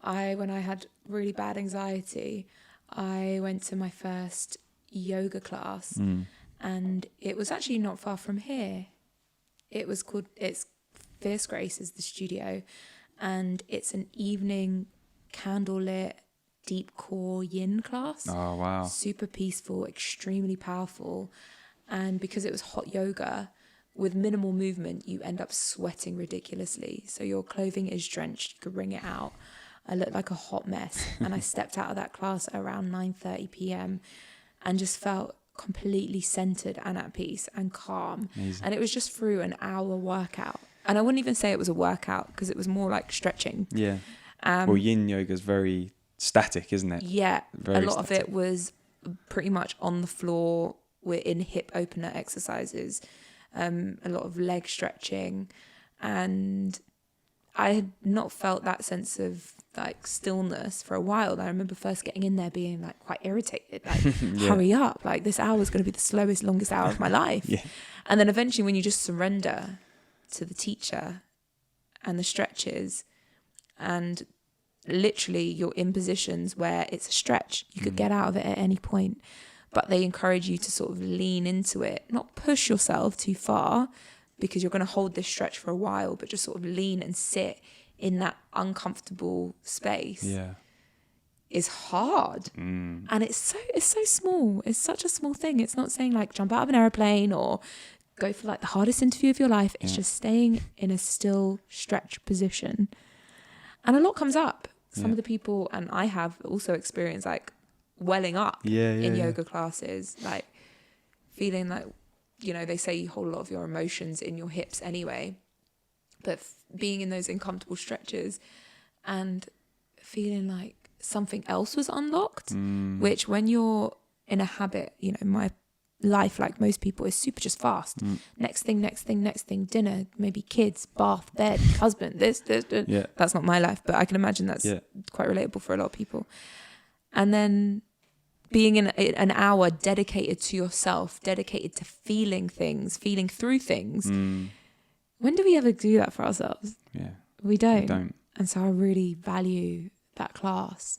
when I had really bad anxiety, I went to my first yoga class, and it was actually not far from here. It's Fierce Grace is the studio, and it's an evening candlelit deep core yin class. Oh, wow. Super peaceful, extremely powerful. And because it was hot yoga, with minimal movement, you end up sweating ridiculously. So your clothing is drenched. You could wring it out. I looked like a hot mess. And I stepped out of that class at around 9:30 p.m. and just felt completely centered and at peace and calm. Amazing. And it was just through an hour workout. And I wouldn't even say it was a workout, because it was more like stretching. Yeah. Well, yin yoga is very static, isn't it? Yeah. Very a lot static. of it was pretty much on the floor. We're in hip opener exercises. A lot of leg stretching, and I had not felt that sense of like stillness for a while. I remember first getting in there being like quite irritated, like hurry up, like this hour is going to be the slowest, longest hour of my life. Yeah. And then eventually when you just surrender to the teacher and the stretches, and literally you're in positions where it's a stretch, you could get out of it at any point. But they encourage you to sort of lean into it, not push yourself too far, because you're going to hold this stretch for a while, but just sort of lean and sit in that uncomfortable space. Yeah. Is hard. And it's so small. It's such a small thing. It's not saying like jump out of an airplane or go for like the hardest interview of your life. It's just staying in a still stretch position. And a lot comes up. Some of the people, and I have also experienced like welling up in yoga classes, like feeling like, you know, they say you hold a lot of your emotions in your hips anyway, but being in those uncomfortable stretches and feeling like something else was unlocked, which when you're in a habit, you know, my life, like most people, is super just fast. Next thing, dinner, maybe kids, bath, bed, husband, this. Yeah. That's not my life, but I can imagine that's quite relatable for a lot of people. And then being in an hour dedicated to yourself, dedicated to feeling things, feeling through things. When do we ever do that for ourselves? Yeah. We don't. We don't. And so I really value that class.